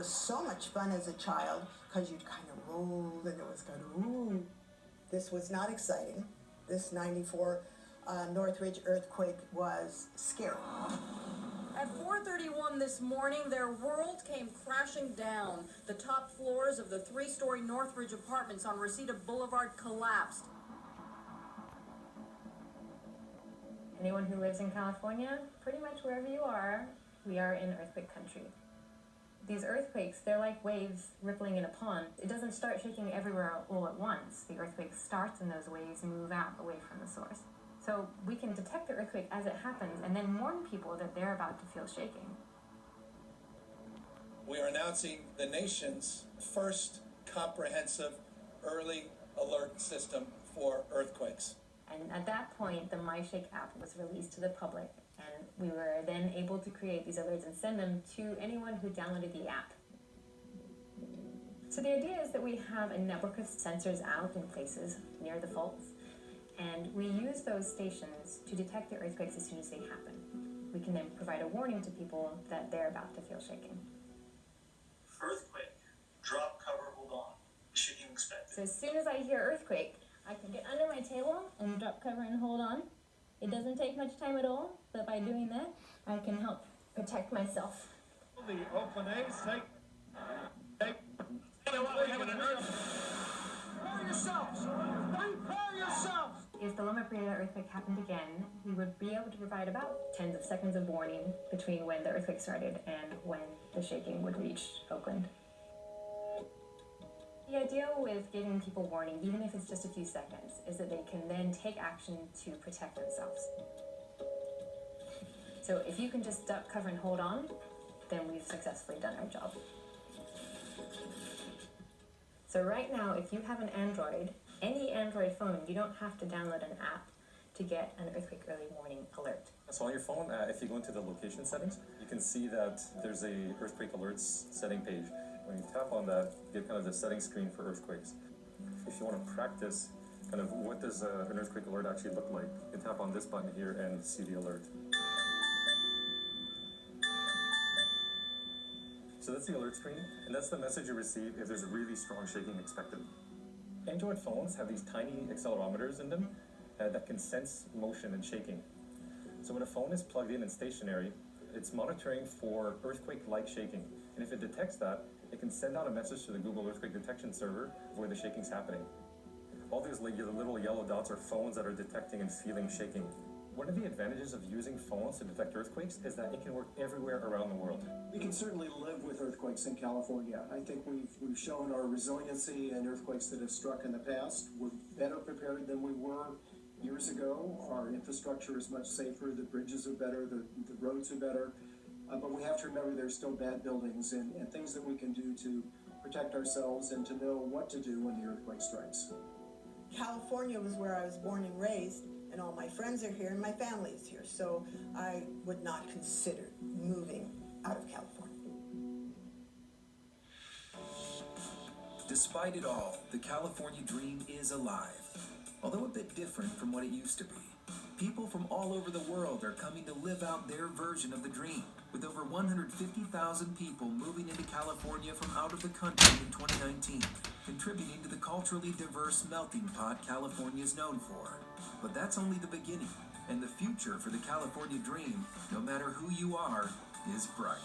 was so much fun as a child because you'd kind of roll and it was kind of, ooh. This was not exciting. This 94 Northridge earthquake was scary. At 4:31 this morning, their world came crashing down. The top floors of the 3-story Northridge apartments on Reseda Boulevard collapsed. Anyone who lives in California, pretty much wherever you are, we are in earthquake country. These earthquakes, they're like waves rippling in a pond. It doesn't start shaking everywhere all at once. The earthquake starts and those waves move out away from the source. So we can detect the earthquake as it happens and then warn people that they're about to feel shaking. We are announcing the nation's first comprehensive early alert system for earthquakes. And at that point, the MyShake app was released to the public, and we were then able to create these alerts and send them to anyone who downloaded the app. So the idea is that we have a network of sensors out in places near the faults, and we use those stations to detect the earthquakes as soon as they happen. We can then provide a warning to people that they're about to feel shaking. Earthquake. Drop, cover, hold on. Shaking expected. So as soon as I hear earthquake, I can get under my table and drop cover and hold on. It doesn't take much time at all, but by doing that, I can help protect myself. The Oakland A's take. Prepare yourselves! Prepare yourselves! If the Loma Prieta earthquake happened again, we would be able to provide about tens of seconds of warning between when the earthquake started and when the shaking would reach Oakland. The idea with giving people warning, even if it's just a few seconds, is that they can then take action to protect themselves. So if you can just duck, cover, and hold on, then we've successfully done our job. So right now, if you have an Android, any Android phone, you don't have to download an app to get an earthquake early warning alert. So on your phone, if you go into the location settings, you can see that there's a earthquake alerts setting page. When you tap on that, you get kind of the settings screen for earthquakes. If you want to practice kind of what does an earthquake alert actually look like, you can tap on this button here and see the alert. So that's the alert screen, and that's the message you receive if there's a really strong shaking expected. Android phones have these tiny accelerometers in them that can sense motion and shaking. So when a phone is plugged in and stationary, it's monitoring for earthquake-like shaking. And if it detects that, it can send out a message to the Google Earthquake Detection Server where the shaking's happening. All these little yellow dots are phones that are detecting and feeling shaking. One of the advantages of using phones to detect earthquakes is that it can work everywhere around the world. We can certainly live with earthquakes in California. I think we've shown our resiliency in earthquakes that have struck in the past. We're better prepared than we were years ago. Our infrastructure is much safer. The bridges are better. The roads are better. But we have to remember there's still bad buildings and things that we can do to protect ourselves and to know what to do when the earthquake strikes. California was where I was born and raised, and all my friends are here and my family is here, so I would not consider moving out of California. Despite it all, the California dream is alive, although a bit different from what it used to be. People from all over the world are coming to live out their version of the dream, with over 150,000 people moving into California from out of the country in 2019, contributing to the culturally diverse melting pot California is known for. But that's only the beginning, and the future for the California dream, no matter who you are, is bright.